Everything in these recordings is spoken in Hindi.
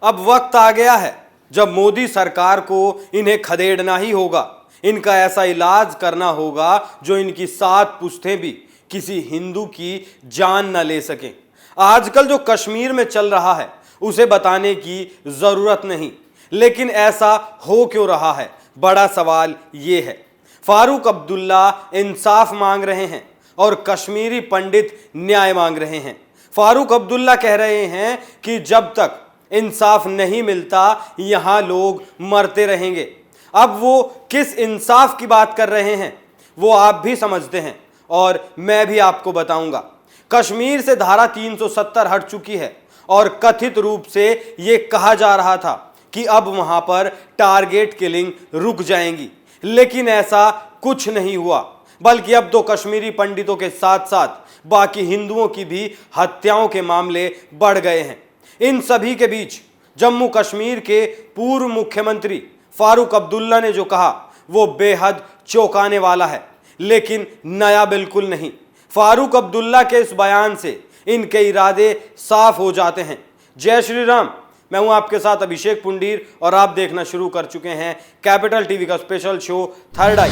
अब वक्त आ गया है जब मोदी सरकार को इन्हें खदेड़ना ही होगा। इनका ऐसा इलाज करना होगा जो इनकी 7 पुश्तें भी किसी हिंदू की जान न ले सकें। आजकल जो कश्मीर में चल रहा है उसे बताने की जरूरत नहीं, लेकिन ऐसा हो क्यों रहा है, बड़ा सवाल ये है। फारूक अब्दुल्ला इंसाफ मांग रहे हैं और कश्मीरी पंडित न्याय मांग रहे हैं। फारूक अब्दुल्ला कह रहे हैं कि जब तक इंसाफ नहीं मिलता यहां लोग मरते रहेंगे। अब वो किस इंसाफ की बात कर रहे हैं वो आप भी समझते हैं और मैं भी आपको बताऊंगा। कश्मीर से धारा 370 हट चुकी है और कथित रूप से ये कहा जा रहा था कि अब वहां पर टारगेट किलिंग रुक जाएंगी, लेकिन ऐसा कुछ नहीं हुआ, बल्कि अब तो कश्मीरी पंडितों के साथ साथ बाकी हिंदुओं की भी हत्याओं के मामले बढ़ गए हैं। इन सभी के बीच जम्मू कश्मीर के पूर्व मुख्यमंत्री फारूक अब्दुल्ला ने जो कहा वो बेहद चौंकाने वाला है, लेकिन नया बिल्कुल नहीं। फारूक अब्दुल्ला के इस बयान से इनके इरादे साफ हो जाते हैं। जय श्री राम, मैं हूं आपके साथ अभिषेक पुंडीर और आप देखना शुरू कर चुके हैं कैपिटल टीवी का स्पेशल शो थर्ड आई।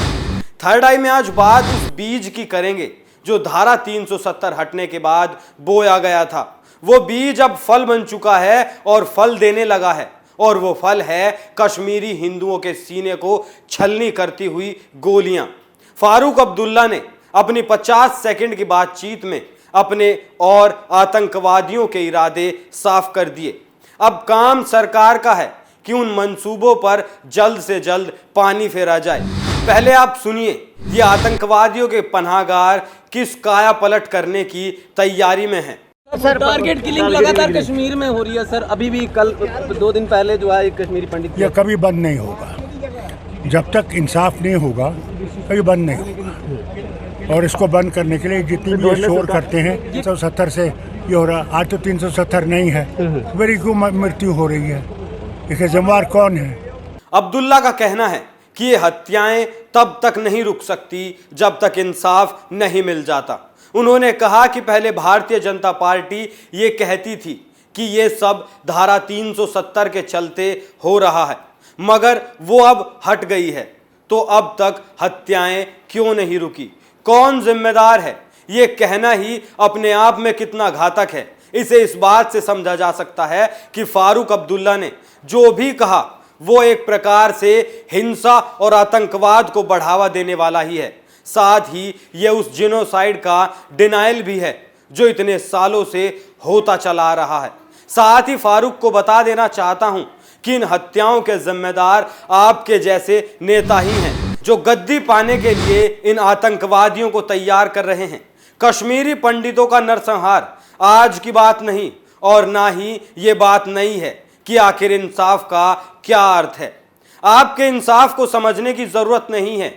थर्ड आई में आज बात उस बीज की करेंगे जो धारा 370 हटने के बाद बोया गया था। वो बीज अब फल बन चुका है और फल देने लगा है, और वो फल है कश्मीरी हिंदुओं के सीने को छलनी करती हुई गोलियां। फारूक अब्दुल्ला ने अपनी 50 सेकंड की बातचीत में अपने और आतंकवादियों के इरादे साफ कर दिए। अब काम सरकार का है कि उन मंसूबों पर जल्द से जल्द पानी फेरा जाए। पहले आप सुनिए ये आतंकवादियों के पनाहगार किस काया पलट करने की तैयारी में हैं। सर, टारगेट किलिंग लगातार कश्मीर में हो रही है सर। अभी भी कल 2 दिन पहले जो है एक कश्मीरी पंडित, यह कभी बंद नहीं होगा। जब तक इंसाफ नहीं होगा कभी बंद नहीं होगा। और इसको बंद करने के लिए जितनी भी ये शोर करते हैं 370 से ये हो रहा, आज तो 370 नहीं है, मेरी क्यों मृत्यु हो रही है, इसके जिम्मेवार कौन है? अब्दुल्ला का कहना है कि ये हत्याएं तब तक नहीं रुक सकती जब तक इंसाफ नहीं मिल जाता। उन्होंने कहा कि पहले भारतीय जनता पार्टी ये कहती थी कि ये सब धारा 370 के चलते हो रहा है, मगर वो अब हट गई है, तो अब तक हत्याएं क्यों नहीं रुकी? कौन जिम्मेदार है? ये कहना ही अपने आप में कितना घातक है। इसे इस बात से समझा जा सकता है कि फारूक अब्दुल्ला ने जो भी कहा वो एक प्रकार से हिंसा और आतंकवाद को बढ़ावा देने वाला ही है। साथ ही ये उस जिनोसाइड का डिनाइल भी है जो इतने सालों से होता चला आ रहा है। साथ ही फारूक को बता देना चाहता हूं कि इन हत्याओं के जिम्मेदार आपके जैसे नेता ही हैं जो गद्दी पाने के लिए इन आतंकवादियों को तैयार कर रहे हैं। कश्मीरी पंडितों का नरसंहार आज की बात नहीं और ना ही ये बात नहीं है कि आखिर इंसाफ का क्या अर्थ है। आपके इंसाफ को समझने की जरूरत नहीं है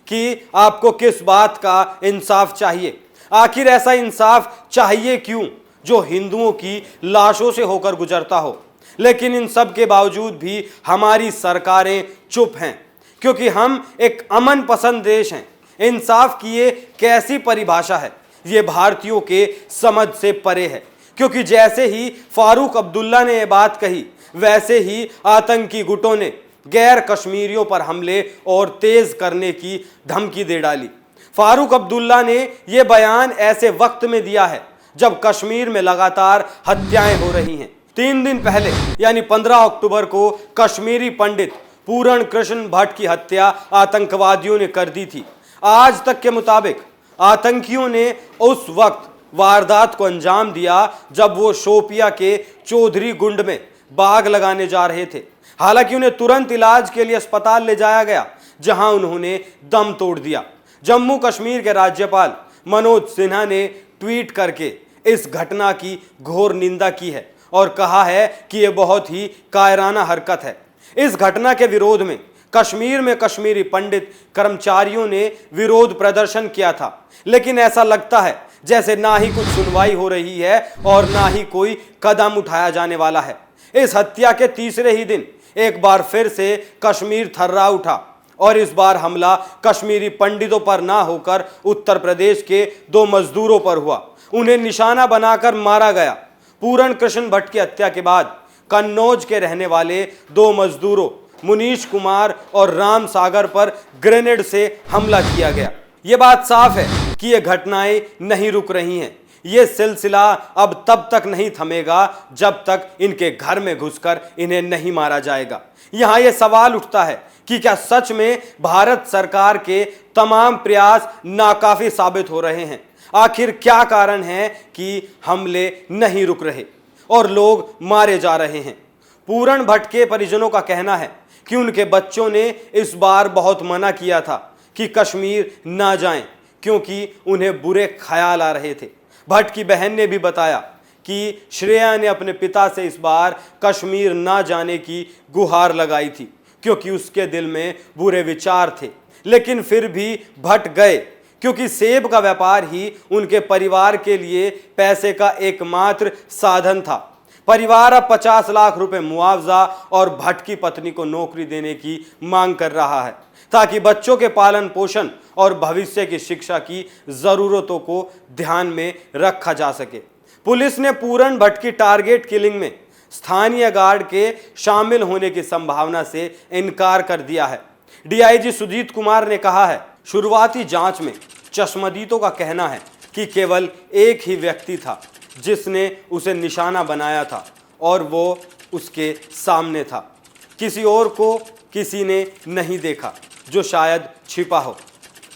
कि आपको किस बात का इंसाफ चाहिए। आखिर ऐसा इंसाफ चाहिए क्यों जो हिंदुओं की लाशों से होकर गुजरता हो। लेकिन इन सब के बावजूद भी हमारी सरकारें चुप हैं, क्योंकि हम एक अमन पसंद देश हैं। इंसाफ की ये कैसी परिभाषा है, ये भारतीयों के समझ से परे है। क्योंकि जैसे ही फारूक अब्दुल्ला ने ये बात कही, वैसे ही आतंकी गुटों ने गैर कश्मीरियों पर हमले और तेज करने की धमकी दे डाली। फारूक अब्दुल्ला ने यह बयान ऐसे वक्त में दिया है जब कश्मीर में लगातार हत्याएं हो रही हैं। 3 दिन पहले यानी 15 अक्टूबर को कश्मीरी पंडित पूरण कृष्ण भट्ट की हत्या आतंकवादियों ने कर दी थी। आज तक के मुताबिक आतंकियों ने उस वक्त वारदात को अंजाम दिया जब वो शोपिया के चौधरी गुंड में बाग लगाने जा रहे थे। हालांकि उन्हें तुरंत इलाज के लिए अस्पताल ले जाया गया, जहां उन्होंने दम तोड़ दिया। जम्मू कश्मीर के राज्यपाल मनोज सिन्हा ने ट्वीट करके इस घटना की घोर निंदा की है और कहा है कि यह बहुत ही कायराना हरकत है। इस घटना के विरोध में कश्मीर में कश्मीरी पंडित कर्मचारियों ने विरोध प्रदर्शन किया था, लेकिन ऐसा लगता है जैसे ना ही कुछ सुनवाई हो रही है और ना ही कोई कदम उठाया जाने वाला है। इस हत्या के तीसरे ही दिन एक बार फिर से कश्मीर थर्रा उठा और इस बार हमला कश्मीरी पंडितों पर ना होकर उत्तर प्रदेश के 2 मजदूरों पर हुआ। उन्हें निशाना बनाकर मारा गया। पूरण कृष्ण भट्ट की हत्या के बाद कन्नौज के रहने वाले 2 मजदूरों मुनीश कुमार और राम सागर पर ग्रेनेड से हमला किया गया। ये बात साफ है कि ये घटनाएं नहीं रुक रही हैं। ये सिलसिला अब तब तक नहीं थमेगा जब तक इनके घर में घुसकर इन्हें नहीं मारा जाएगा। यहां यह सवाल उठता है कि क्या सच में भारत सरकार के तमाम प्रयास नाकाफी साबित हो रहे हैं? आखिर क्या कारण है कि हमले नहीं रुक रहे और लोग मारे जा रहे हैं? पूरण भट्ट के परिजनों का कहना है कि उनके बच्चों ने इस बार बहुत मना किया था कि कश्मीर ना जाएं, क्योंकि उन्हें बुरे ख्याल आ रहे थे। भट्ट की बहन ने भी बताया कि श्रेया ने अपने पिता से इस बार कश्मीर ना जाने की गुहार लगाई थी, क्योंकि उसके दिल में बुरे विचार थे। लेकिन फिर भी भट्ट गए, क्योंकि सेब का व्यापार ही उनके परिवार के लिए पैसे का एकमात्र साधन था। परिवार अब 50 लाख रुपए मुआवजा और भट्ट की पत्नी को नौकरी देने की मांग कर रहा है, ताकि बच्चों के पालन पोषण और भविष्य की शिक्षा की जरूरतों को ध्यान में रखा जा सके। पुलिस ने पूरण भट्ट की टारगेट किलिंग में स्थानीय गार्ड के शामिल होने की संभावना से इनकार कर दिया है। डीआईजी सुजीत कुमार ने कहा है, शुरुआती जांच में चश्मदीदों का कहना है कि केवल एक ही व्यक्ति था जिसने उसे निशाना बनाया था और वो उसके सामने था। किसी और को किसी ने नहीं देखा जो शायद छिपा हो।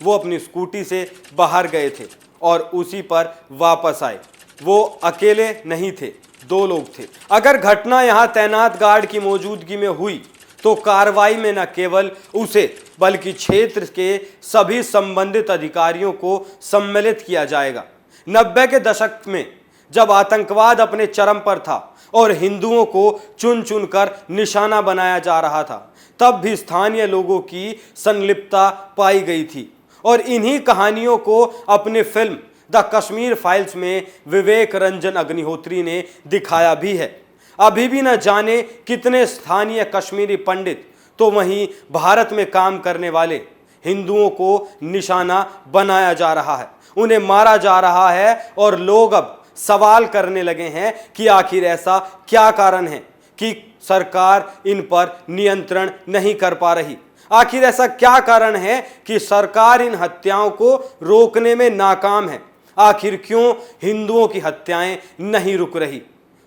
वो अपनी स्कूटी से बाहर गए थे और उसी पर वापस आए। वो अकेले नहीं थे, 2 लोग थे। अगर घटना यहां तैनात गार्ड की मौजूदगी में हुई तो कार्रवाई में न केवल उसे बल्कि क्षेत्र के सभी संबंधित अधिकारियों को सम्मिलित किया जाएगा। 90 के दशक में जब आतंकवाद अपने चरम पर था और हिंदुओं को चुन चुनकर निशाना बनाया जा रहा था, तब भी स्थानीय लोगों की संलिप्तता पाई गई थी। और इन्हीं कहानियों को अपनी फिल्म द कश्मीर फाइल्स में विवेक रंजन अग्निहोत्री ने दिखाया भी है। अभी भी न जाने कितने स्थानीय कश्मीरी पंडित तो वहीं भारत में काम करने वाले हिंदुओं को निशाना बनाया जा रहा है, उन्हें मारा जा रहा है। और लोग अब सवाल करने लगे हैं कि आखिर ऐसा क्या कारण है कि सरकार इन पर नियंत्रण नहीं कर पा रही। आखिर ऐसा क्या कारण है कि सरकार इन हत्याओं को रोकने में नाकाम है? आखिर क्यों हिंदुओं की हत्याएं नहीं रुक रही?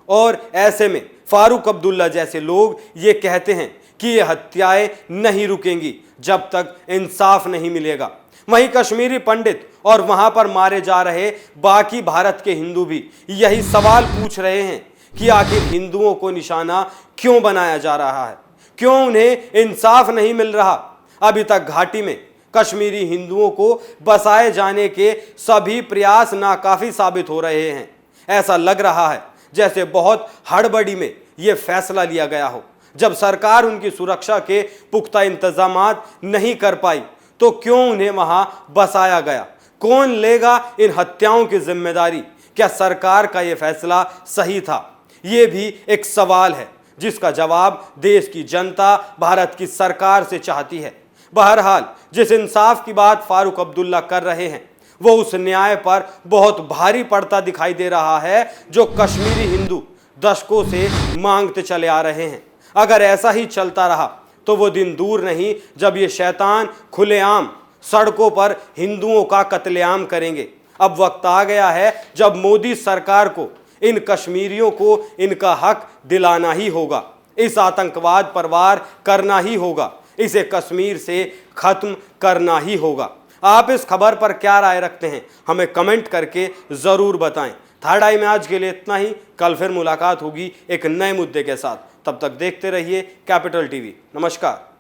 और ऐसे में फारूक अब्दुल्ला जैसे लोग ये कहते हैं कि ये हत्याएं नहीं रुकेंगी जब तक इंसाफ नहीं मिलेगा। वहीं कश्मीरी पंडित और वहां पर मारे जा रहे बाकी भारत के हिंदू भी यही सवाल पूछ रहे हैं कि आखिर हिंदुओं को निशाना क्यों बनाया जा रहा है, क्यों उन्हें इंसाफ नहीं मिल रहा। अभी तक घाटी में कश्मीरी हिंदुओं को बसाए जाने के सभी प्रयास नाकाफी साबित हो रहे हैं। ऐसा लग रहा है जैसे बहुत हड़बड़ी में यह फैसला लिया गया हो। जब सरकार उनकी सुरक्षा के पुख्ता इंतजामात नहीं कर पाई तो क्यों उन्हें वहां बसाया गया? कौन लेगा इन हत्याओं की जिम्मेदारी? क्या सरकार का यह फैसला सही था? ये भी एक सवाल है जिसका जवाब देश की जनता भारत की सरकार से चाहती है। बहरहाल जिस इंसाफ की बात फारूक अब्दुल्ला कर रहे हैं वो उस न्याय पर बहुत भारी पड़ता दिखाई दे रहा है जो कश्मीरी हिंदू दशकों से मांगते चले आ रहे हैं। अगर ऐसा ही चलता रहा तो वो दिन दूर नहीं जब ये शैतान खुलेआम सड़कों पर हिंदुओं का कत्लेआम करेंगे। अब वक्त आ गया है जब मोदी सरकार को इन कश्मीरियों को इनका हक दिलाना ही होगा। इस आतंकवाद पर वार करना ही होगा। इसे कश्मीर से खत्म करना ही होगा। आप इस खबर पर क्या राय रखते हैं हमें कमेंट करके जरूर बताएं। थर्ड आई में आज के लिए इतना ही। कल फिर मुलाकात होगी एक नए मुद्दे के साथ। तब तक देखते रहिए कैपिटल टीवी। नमस्कार।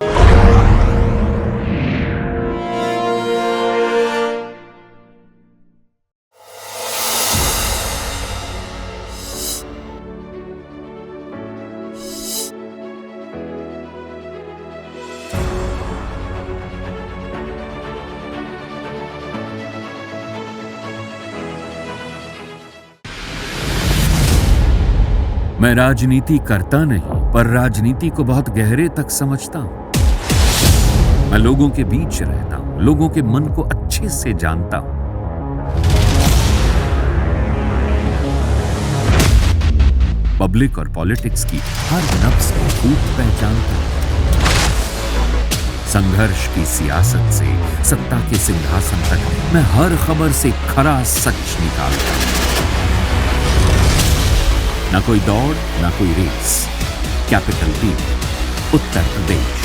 मैं राजनीति करता नहीं पर राजनीति को बहुत गहरे तक समझता हूं। मैं लोगों के बीच रहता हूं, लोगों के मन को अच्छे से जानता हूं। पब्लिक और पॉलिटिक्स की हर नब्ज को खूब पहचानता हूं। संघर्ष की सियासत से सत्ता के सिंहासन तक मैं हर खबर से खरा सच निकालता हूं। न कोई दौड़, न कोई race. Capital B, Uttar Pradesh.